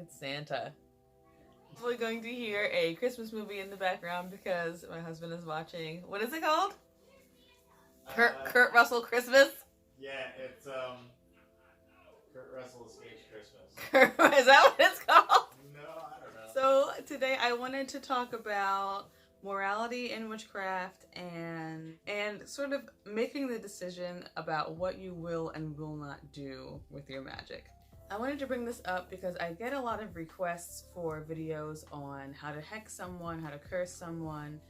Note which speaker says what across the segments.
Speaker 1: It's Santa. We're going to hear a Christmas movie in the background because my husband is watching. What is it called? Kurt Russell Christmas?
Speaker 2: Yeah, it's Kurt Russell's Escapes Christmas.
Speaker 1: Is that what it's called?
Speaker 2: No, I don't know.
Speaker 1: So today I wanted to talk about morality in witchcraft and sort of making the decision about what you will and will not do with your magic. I wanted to bring this up because I get a lot of requests for videos on how to hex someone, how to curse someone,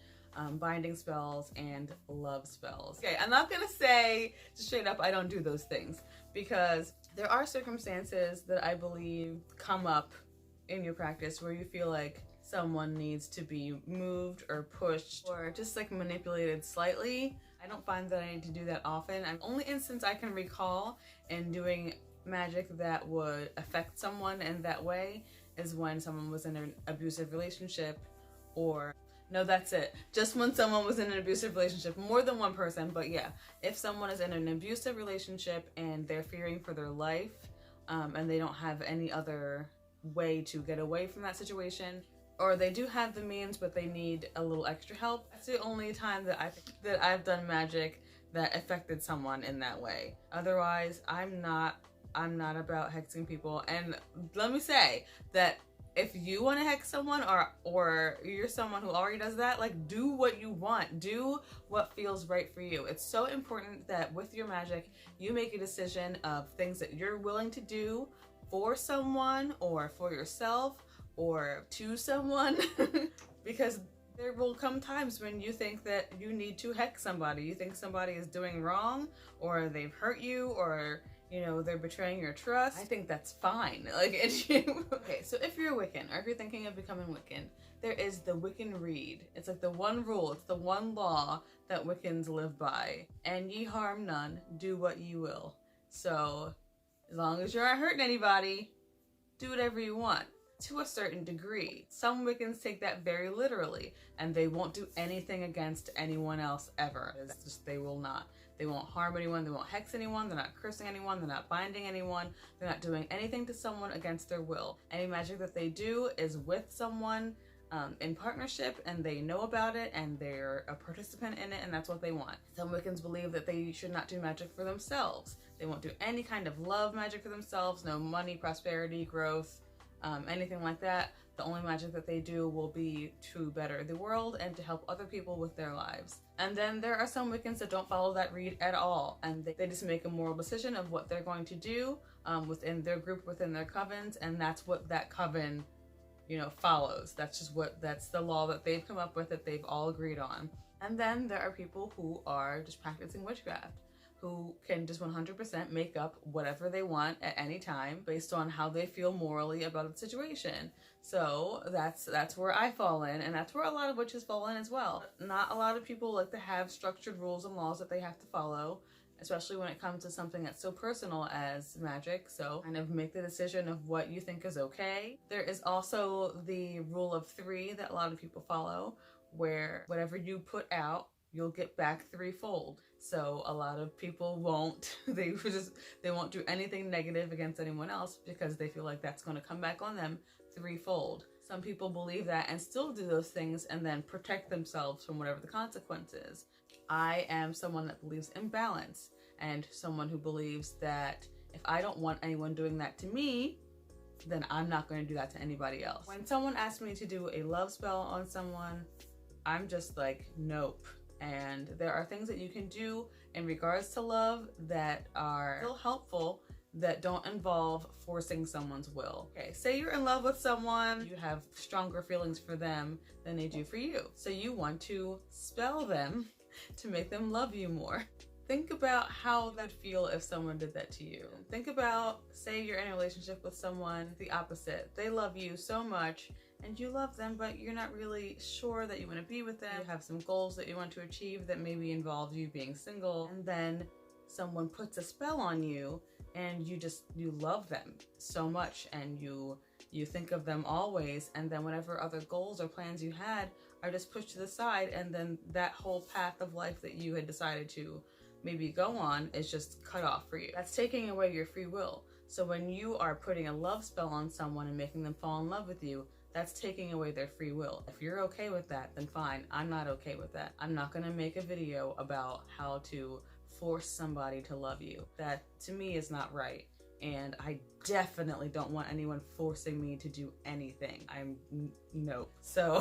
Speaker 1: binding spells, and love spells. Okay, I'm not gonna say straight up I don't do those things because there are circumstances that I believe come up in your practice where you feel like someone needs to be moved or pushed or just like manipulated slightly. I don't find that I need to do that often. The only instance I can recall in doing magic that would affect someone in that way is when someone was in an abusive relationship, or no, that's it. Just when someone was in an abusive relationship, more than one person, but yeah, if someone is in an abusive relationship and they're fearing for their life, and they don't have any other way to get away from that situation, or they do have the means but they need a little extra help, that's the only time that I think that I've done magic that affected someone in that way. Otherwise, I'm not about hexing people. And let me say that if you want to hex someone or you're someone who already does that, like, do what you want. Do what feels right for you. It's so important that with your magic, you make a decision of things that you're willing to do for someone or for yourself or to someone because there will come times when you think that you need to hex somebody. You think somebody is doing wrong or they've hurt you or, you know, they're betraying your trust. I think that's fine. Like, okay, so if you're a Wiccan or if you're thinking of becoming Wiccan, there is the Wiccan Rede. It's like the one rule, it's the one law that Wiccans live by. And ye harm none, do what ye will. So as long as you aren't hurting anybody, do whatever you want. To a certain degree. Some Wiccans take that very literally and they won't do anything against anyone else ever. It's just, they will not. They won't harm anyone, they won't hex anyone, they're not cursing anyone, they're not binding anyone, they're not doing anything to someone against their will. Any magic that they do is with someone in partnership and they know about it and they're a participant in it and that's what they want. Some Wiccans believe that they should not do magic for themselves. They won't do any kind of love magic for themselves, no money, prosperity, growth, anything like that. The only magic that they do will be to better the world and to help other people with their lives. And then there are some Wiccans that don't follow that Rede at all, and they just make a moral decision of what they're going to do within their group, within their covens, and that's what that coven, you know, follows. That's the law that they've come up with, that they've all agreed on. And then there are people who are just practicing witchcraft, who can just 100% make up whatever they want at any time based on how they feel morally about the situation. So that's where I fall in, and that's where a lot of witches fall in as well. Not a lot of people like to have structured rules and laws that they have to follow, especially when it comes to something that's so personal as magic. So kind of make the decision of what you think is okay. There is also the rule of 3 that a lot of people follow, where whatever you put out, you'll get back threefold. So a lot of people won't, they won't do anything negative against anyone else because they feel like that's going to come back on them threefold. Some people believe that and still do those things and then protect themselves from whatever the consequence is. I am someone that believes in balance and someone who believes that if I don't want anyone doing that to me, then I'm not going to do that to anybody else. When someone asks me to do a love spell on someone, I'm just like, nope. And there are things that you can do in regards to love that are still helpful, that don't involve forcing someone's will. Okay, say you're in love with someone, you have stronger feelings for them than they do for you. So you want to spell them to make them love you more. Think about how that'd feel if someone did that to you. Think about, say you're in a relationship with someone, the opposite. They love you so much and you love them, but you're not really sure that you want to be with them. You have some goals that you want to achieve that maybe involve you being single, and then someone puts a spell on you and you love them so much and you think of them always, and then whatever other goals or plans you had are just pushed to the side, and then that whole path of life that you had decided to maybe go on is just cut off for you. That's taking away your free will. So when you are putting a love spell on someone and making them fall in love with you, that's taking away their free will. If you're okay with that, then fine. I'm not okay with that. I'm not gonna make a video about how to force somebody to love you. That, to me, is not right. And I definitely don't want anyone forcing me to do anything. No. So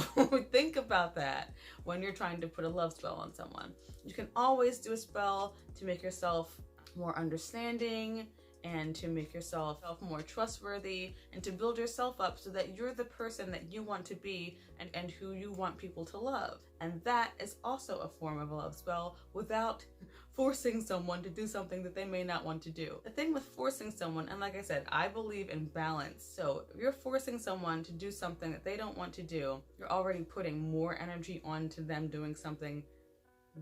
Speaker 1: think about that when you're trying to put a love spell on someone. You can always do a spell to make yourself more understanding, and to make yourself more trustworthy, and to build yourself up so that you're the person that you want to be and who you want people to love. And that is also a form of a love spell without forcing someone to do something that they may not want to do. The thing with forcing someone, and like I said, I believe in balance. So if you're forcing someone to do something that they don't want to do, you're already putting more energy onto them doing something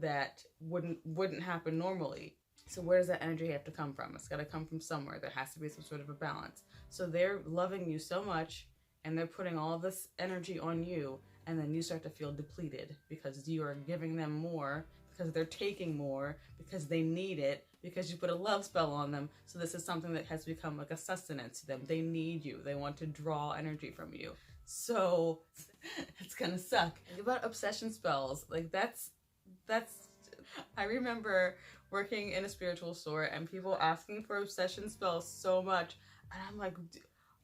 Speaker 1: that wouldn't happen normally. So where does that energy have to come from? It's got to come from somewhere. There has to be some sort of a balance. So they're loving you so much and they're putting all of this energy on you, and then you start to feel depleted because you are giving them more, because they're taking more, because they need it, because you put a love spell on them. So this is something that has become like a sustenance to them. They need you. They want to draw energy from you. So it's gonna suck. Think about obsession spells. Like that's I remember working in a spiritual store and people asking for obsession spells so much, and I'm like,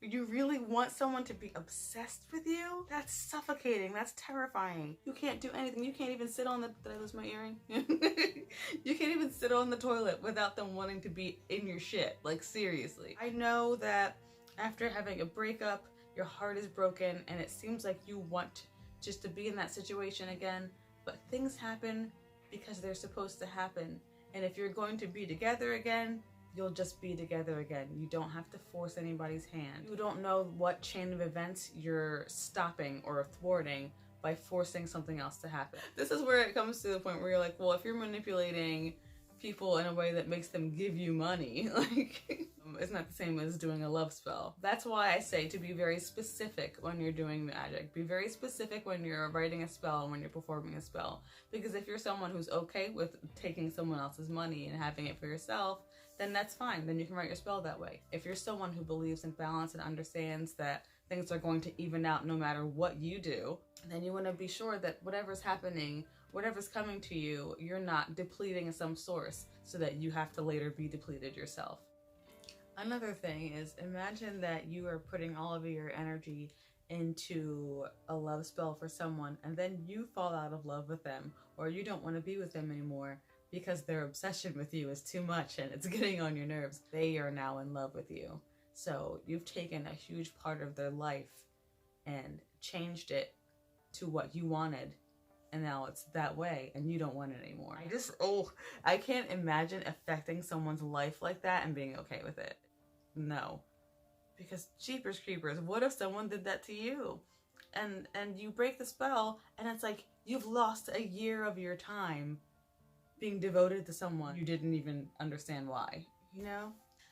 Speaker 1: you really want someone to be obsessed with you? That's suffocating. That's terrifying. You can't do anything. You can't even sit on the... Did I lose my earring? You can't even sit on the toilet without them wanting to be in your shit. Like, seriously. I know that after having a breakup, your heart is broken and it seems like you want just to be in that situation again, but things happen because they're supposed to happen. And if you're going to be together again, you'll just be together again. You don't have to force anybody's hand. You don't know what chain of events you're stopping or thwarting by forcing something else to happen. This is where it comes to the point where you're like, well, if you're manipulating people in a way that makes them give you money, like, it's not the same as doing a love spell. That's why I say to be very specific when you're doing magic. Be very specific when you're writing a spell and when you're performing a spell. Because if you're someone who's okay with taking someone else's money and having it for yourself, then that's fine. Then you can write your spell that way. If you're someone who believes in balance and understands that things are going to even out no matter what you do, then you want to be sure that whatever's happening, whatever's coming to you, you're not depleting some source so that you have to later be depleted yourself. Another thing is, imagine that you are putting all of your energy into a love spell for someone and then you fall out of love with them, or you don't want to be with them anymore because their obsession with you is too much and it's getting on your nerves. They are now in love with you. So you've taken a huge part of their life and changed it to what you wanted. And now it's that way and you don't want it anymore. I can't imagine affecting someone's life like that and being okay with it. No. Because jeepers creepers, what if someone did that to you? And you break the spell and it's like you've lost a year of your time being devoted to someone you didn't even understand why, you know?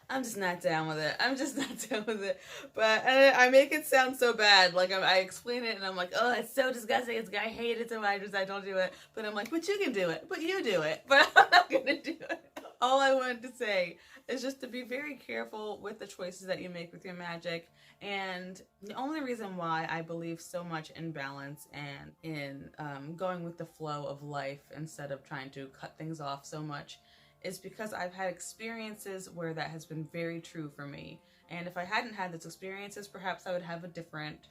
Speaker 1: I'm just not down with it. I'm just not down with it. But I make it sound so bad. Like I explain it and I'm like, oh, it's so disgusting. I hate it so much. I don't do it. But I'm like, but you can do it. But you do it. But I'm not going to do it. All I wanted to say is just to be very careful with the choices that you make with your magic. And the only reason why I believe so much in balance and in going with the flow of life instead of trying to cut things off so much is because I've had experiences where that has been very true for me. And if I hadn't had those experiences, perhaps I would have a different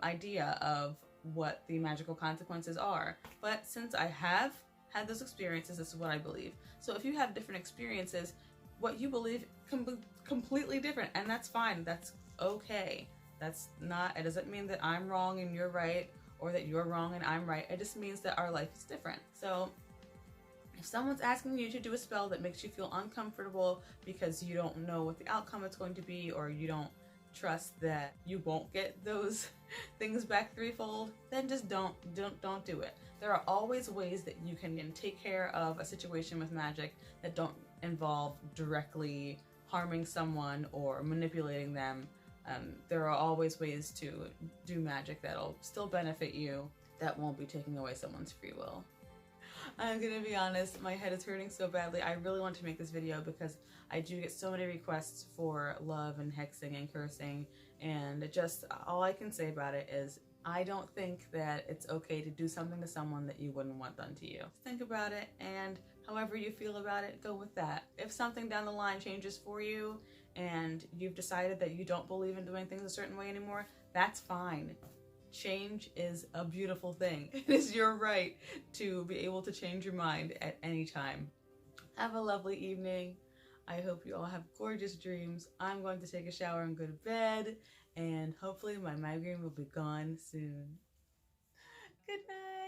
Speaker 1: idea of what the magical consequences are. But since I have had those experiences, this is what I believe. So if you have different experiences, what you believe can be completely different, and that's fine. That's okay. It doesn't mean that I'm wrong and you're right, or that you're wrong and I'm right. It just means that our life is different. So if someone's asking you to do a spell that makes you feel uncomfortable because you don't know what the outcome is going to be, or you don't trust that you won't get those things back threefold, then just don't do it. There are always ways that you can take care of a situation with magic that don't involve directly harming someone or manipulating them. There are always ways to do magic that'll still benefit you, that won't be taking away someone's free will. I'm gonna be honest, my head is hurting so badly. I really want to make this video because I do get so many requests for love and hexing and cursing, and just all I can say about it is I don't think that it's okay to do something to someone that you wouldn't want done to you. Think about it, and however you feel about it, go with that. If something down the line changes for you and you've decided that you don't believe in doing things a certain way anymore, that's fine. Change is a beautiful thing. It is your right to be able to change your mind at any time. Have a lovely evening. I hope you all have gorgeous dreams. I'm going to take a shower and go to bed, and hopefully my migraine will be gone soon. Good night.